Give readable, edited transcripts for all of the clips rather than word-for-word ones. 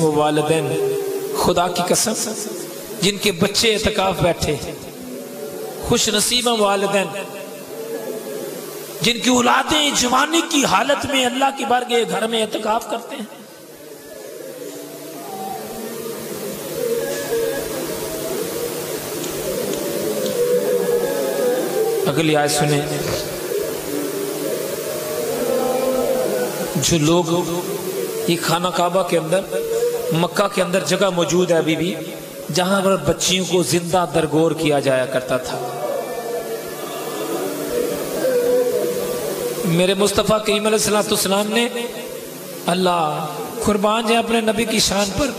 وہ والدین خدا کی قسم جن کے بچے اعتکاف بیٹھے، خوش نصیب والدین جن کی اولادیں جوانی کی حالت میں اللہ کی بارگاہ گھر میں اعتکاف کرتے ہیں۔ اگلی آیت سنیں، جو لوگ یہ خانہ کعبہ کے اندر، مکہ کے اندر جگہ موجود ہے ابھی بھی جہاں پر بچیوں کو زندہ درگور کیا جایا کرتا تھا، میرے مصطفیٰ کریم علیہ السلام نے اللہ قربان جائے اپنے نبی کی شان پر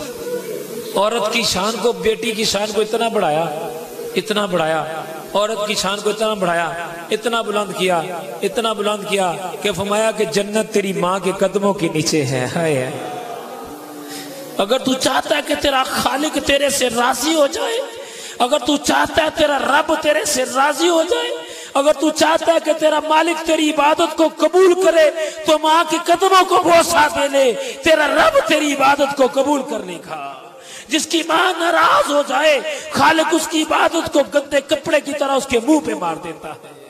عورت کی شان کو، بیٹی کی شان کو اتنا بڑھایا، اتنا بڑھایا، عورت کی شان کو اتنا بڑھایا، اتنا بلند کیا کہ فرمایا کہ جنت تیری ماں کے قدموں کے نیچے ہے۔ ہائے، اگر تو چاہتا ہے کہ تیرا خالق تیرے سے راضی ہو جائے، اگر تو چاہتا ہے تیرا رب تیرے سے راضی ہو جائے، اگر تو چاہتا ہے کہ تیرا مالک تیری عبادت کو قبول کرے تو ماں کے قدموں کو بوسہ دے لے، تیرا رب تیری عبادت کو قبول کر لے گا۔ جس کی ماں ناراض ہو جائے خالق اس کی عبادت کو گندے کپڑے کی طرح اس کے منہ پہ مار دیتا ہے۔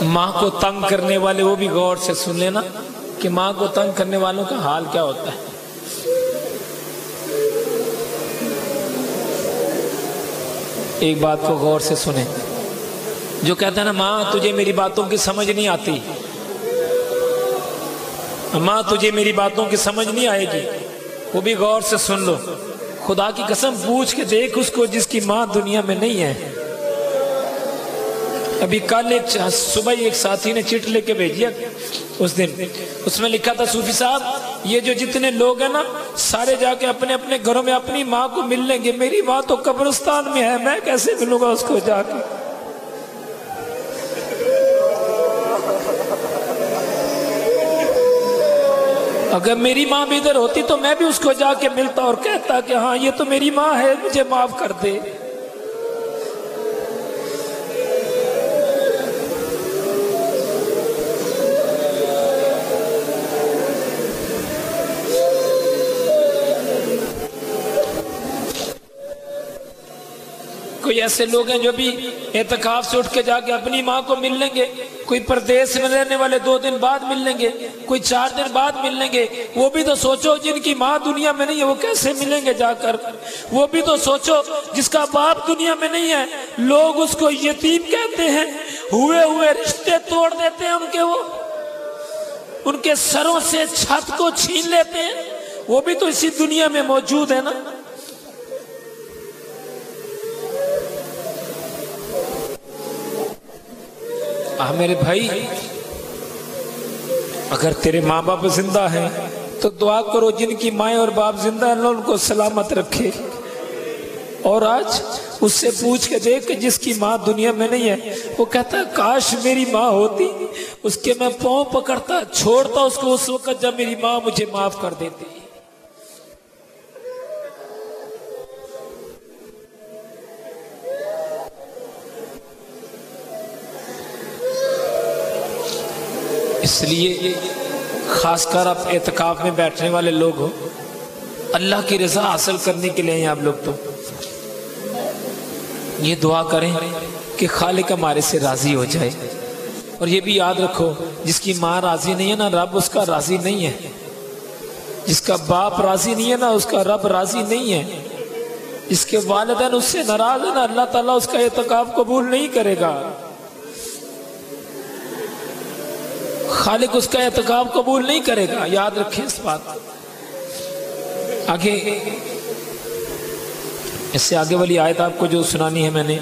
ماں کو تنگ کرنے والے وہ بھی غور سے سن لینا کہ ماں کو تنگ کرنے والوں کا حال کیا ہوتا ہے۔ ایک بات کو غور سے سنیں، جو کہتا ہے نا ماں تجھے میری باتوں کی سمجھ نہیں آتی، ماں تجھے میری باتوں کی سمجھ نہیں آئے گی، وہ بھی غور سے سن لو، خدا کی قسم پوچھ کے دیکھ اس کو جس کی ماں دنیا میں نہیں ہے۔ ابھی کل صبح ایک ساتھی نے چٹ لے کے بھیجیا، اس دن اس میں لکھا تھا صوفی صاحب یہ جو جتنے لوگ ہیں نا سارے جا کے اپنے اپنے گھروں میں اپنی ماں کو مل لیں گے، میری ماں تو قبرستان میں ہے، میں کیسے ملوں گا اس کو جا کے؟ اگر میری ماں بھی ادھر ہوتی تو میں بھی اس کو جا کے ملتا اور کہتا کہ ہاں یہ تو میری ماں ہے، مجھے معاف کر دے۔ کوئی ایسے لوگ ہیں جو بھی اعتکاف سے اٹھ کے جا کے اپنی ماں کو مل لیں گے، کوئی پردیس میں رہنے والے 2 دن بعد مل لیں گے، کوئی 4 دن بعد مل لیں گے۔ وہ بھی تو سوچو جن کی ماں دنیا میں نہیں ہے وہ کیسے ملیں گے جا کر؟ وہ بھی تو سوچو جس کا باپ دنیا میں نہیں ہے، لوگ اس کو یتیم کہتے ہیں، ہوئے رشتے توڑ دیتے ہیں وہ ان کے سروں سے چھت کو چھین لیتے ہیں، وہ بھی تو اسی دنیا میں موجود ہے نا۔ میرے بھائی اگر تیرے ماں باپ زندہ ہیں تو دعا کرو جن کی مائیں اور باپ زندہ ہیں اللہ ان کو سلامت رکھے، اور آج اس سے پوچھ کے دیکھ کہ جس کی ماں دنیا میں نہیں ہے وہ کہتا ہے کاش میری ماں ہوتی، اس کے میں پاؤں پکڑتا چھوڑتا اس کو اس وقت جب میری ماں مجھے معاف کر دیتی۔ اس لیے خاص کر آپ اعتکاف میں بیٹھنے والے لوگ ہو، اللہ کی رضا حاصل کرنے کے لیے ہیں آپ لوگ، تو یہ دعا کریں کہ خالق ہمارے سے راضی ہو جائے، اور یہ بھی یاد رکھو جس کی ماں راضی نہیں ہے نا رب اس کا راضی نہیں ہے، جس کا باپ راضی نہیں ہے نا اس کا رب راضی نہیں ہے، جس کے والدین اس سے ناراض ہے نا اللہ تعالیٰ اس کا اعتکاف قبول نہیں کرے گا، خالق اس کا اعتکاف قبول نہیں کرے گا، یاد رکھیں اس بات۔ آگے اس سے آگے والی آیت آپ کو جو سنانی ہے میں نے،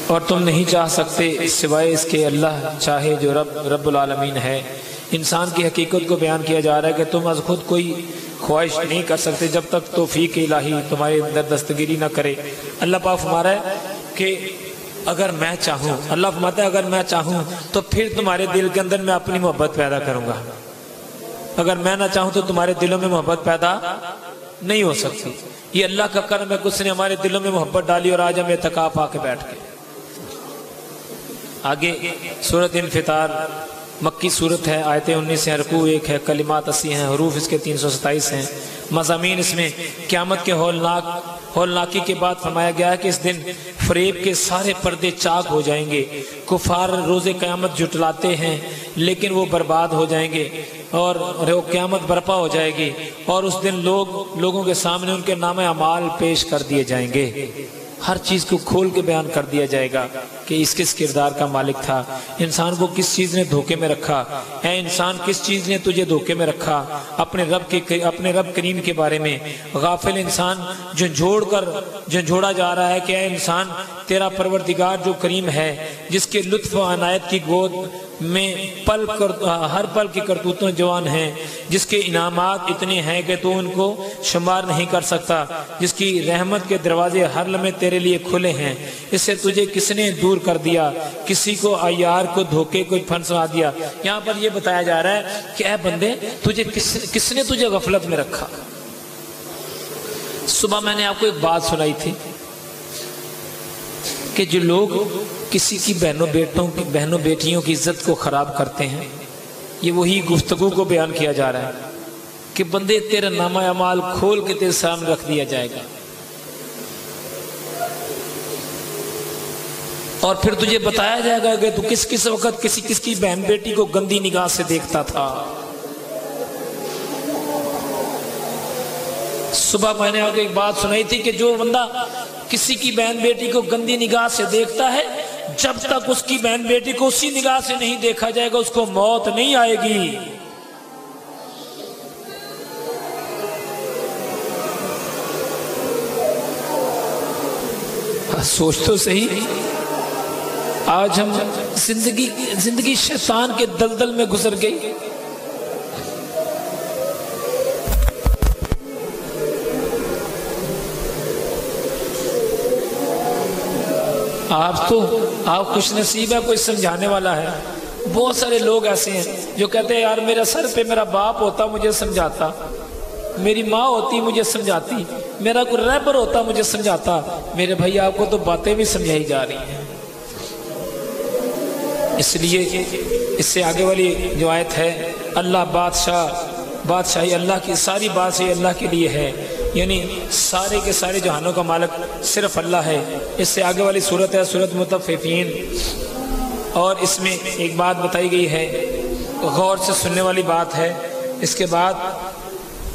اور تم نہیں چاہ سکتے سوائے اس کے اللہ چاہے جو رب العالمین ہے۔ انسان کی حقیقت کو بیان کیا جا رہا ہے کہ تم از خود کوئی خواہش نہیں کر سکتے جب تک توفیق الہی تمہارے اندر دستگیری نہ کرے۔ اللہ پاک فرما رہا ہے کہ اگر میں چاہوں، اللہ فرماتا ہے اگر میں چاہوں تو پھر تمہارے دل کے اندر میں اپنی محبت پیدا کروں گا، اگر میں نہ چاہوں تو تمہارے دلوں میں محبت پیدا نہیں ہو سکتی۔ یہ اللہ کا کرم ہے کہ اس نے ہمارے دلوں میں محبت ڈالی اور آج ہم اعتکاف آ کے بیٹھ گئے۔ آگے سورۃ انفطار مکی صورت ہے، آیتیں 19 ہیں، رکوع 1 ہے، کلمات 80 ہیں، حروف اس کے 327 ہیں۔ مضامین اس میں قیامت کے ہولناکی کے بعد فرمایا گیا ہے کہ اس دن فریب کے سارے پردے چاک ہو جائیں گے۔ کفار روز قیامت جھٹلاتے ہیں لیکن وہ برباد ہو جائیں گے اور قیامت برپا ہو جائے گی، اور اس دن لوگوں کے سامنے ان کے نام اعمال پیش کر دیے جائیں گے۔ ہر چیز کو کھول کے بیان کر دیا جائے گا کہ اس کس کردار کا مالک تھا، انسان کو کس چیز نے دھوکے میں رکھا، اے انسان کس چیز نے تجھے دھوکے میں رکھا، اپنے رب کریم کے بارے میں غافل انسان جھنجھوڑا جا رہا ہے کہ اے انسان تیرا پروردگار جو کریم ہے، جس کے لطف و عنایت کی گود میں ہر پل کی کرتوتوں جوان ہیں، جس کے انعامات اتنے ہیں کہ تو ان کو شمار نہیں کر سکتا، جس کی رحمت کے دروازے ہر لمحے تیرے لیے کھلے ہیں، اس سے تجھے کس نے دور کر دیا، کسی کو عیار کو دھوکے کو پھنسا دیا۔ یہاں پر یہ بتایا جا رہا ہے کہ اے بندے کس نے تجھے غفلت میں رکھا۔ صبح میں نے آپ کو ایک بات سنائی تھی کہ جو لوگ کسی کی بہنوں بیٹیوں کی عزت کو خراب کرتے ہیں، یہ وہی گفتگو کو بیان کیا جا رہا ہے کہ بندے تیرا نامہ اعمال کھول کے تیرے سامنے رکھ دیا جائے گا، اور پھر تجھے بتایا جائے گا کہ تو کس وقت کس کی بہن بیٹی کو گندی نگاہ سے دیکھتا تھا۔ صبح میں نے آپ کو ایک بات سنائی تھی کہ جو بندہ کسی کی بہن بیٹی کو گندی نگاہ سے دیکھتا ہے، جب تک اس کی بہن بیٹی کو اسی نگاہ سے نہیں دیکھا جائے گا اس کو موت نہیں آئے گی۔ سوچ تو صحیح، آج ہم زندگی شیطان کے دلدل میں گزر گئی۔ آپ خوش نصیب ہے، کوئی سمجھانے والا ہے۔ بہت سارے لوگ ایسے ہیں جو کہتے ہیں یار میرے سر پہ میرا باپ ہوتا مجھے سمجھاتا، میری ماں ہوتی مجھے سمجھاتی، میرا کوئی رہبر ہوتا مجھے سمجھاتا۔ میرے بھائی آپ کو تو باتیں بھی سمجھائی جا رہی ہیں، اس لیے اس سے آگے والی جو آیت ہے، اللہ بادشاہی اللہ کی، ساری بادشاہی اللہ کے لیے ہے، یعنی سارے کے سارے جہانوں کا مالک صرف اللہ ہے۔ اس سے آگے والی صورت ہے سورۃ مطففین، اور اس میں ایک بات بتائی گئی ہے، غور سے سننے والی بات ہے۔ اس کے بعد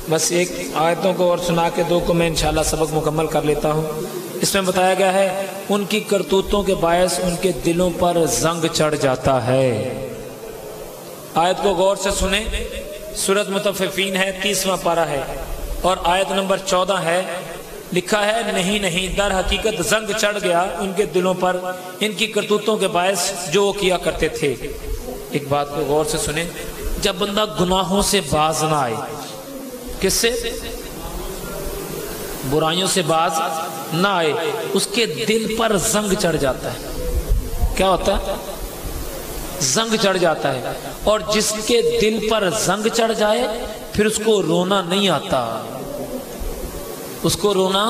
بس ایک آیتوں کو اور سنا کے دو کو میں انشاءاللہ سبق مکمل کر لیتا ہوں۔ اس میں بتایا گیا ہے ان کی کرتوتوں کے باعث ان کے دلوں پر زنگ چڑھ جاتا ہے۔ آیت کو غور سے سنیں، سورۃ مطففین ہے، 30واں پارہ ہے اور آیت نمبر 14 ہے۔ لکھا ہے نہیں در حقیقت زنگ چڑھ گیا ان کے دلوں پر ان کی کرتوتوں کے باعث جو وہ کیا کرتے تھے۔ ایک بات کو غور سے سنیں، جب بندہ گناہوں سے باز نہ آئے، کس سے؟ برائیوں سے باز نہ آئے، اس کے دل پر زنگ چڑھ جاتا ہے۔ کیا ہوتا ہے؟ زنگ چڑھ جاتا ہے، اور جس کے دل پر زنگ چڑھ جائے پھر اس کو رونا نہیں آتا، اس کو رونا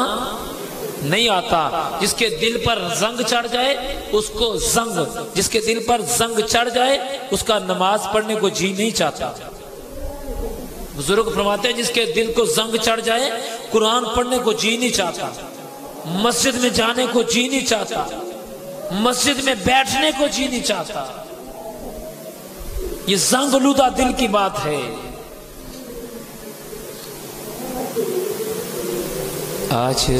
نہیں آتا۔ جس کے دل پر زنگ چڑھ جائے اس کو جس کے دل پر زنگ چڑھ جائے اس کا نماز پڑھنے کو جی نہیں چاہتا۔ بزرگ فرماتے ہیں جس کے دل کو زنگ چڑھ جائے قرآن پڑھنے کو جی نہیں چاہتا، مسجد میں جانے کو جی نہیں چاہتا، مسجد میں بیٹھنے کو جی نہیں چاہتا۔ یہ زنگ آلودہ دل کی بات ہے۔ آج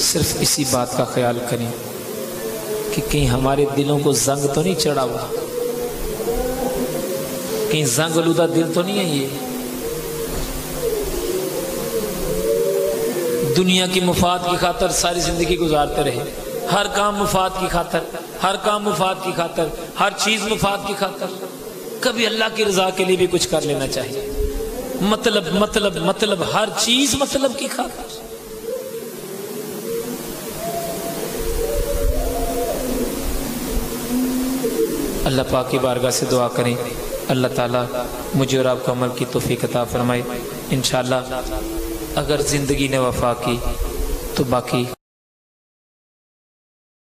صرف اسی بات کا خیال کریں کہ کہیں ہمارے دلوں کو زنگ تو نہیں چڑھا ہوا، کہیں زنگ آلودہ دل تو نہیں ہے۔ یہ دنیا کی مفاد کی خاطر ساری زندگی گزارتے رہے، ہر کام مفاد کی خاطر، ہر کام مفاد کی خاطر، ہر چیز مفاد کی خاطر۔ کبھی اللہ کی رضا کے لیے بھی کچھ کر لینا چاہیے۔ مطلب ہر چیز مطلب کی خاطر۔ اللہ پاک کی بارگاہ سے دعا کریں، اللہ تعالیٰ مجھے اور آپ کو عمل کی توفیق عطا فرمائے۔ انشاءاللہ اگر زندگی نے وفا کی تو باقی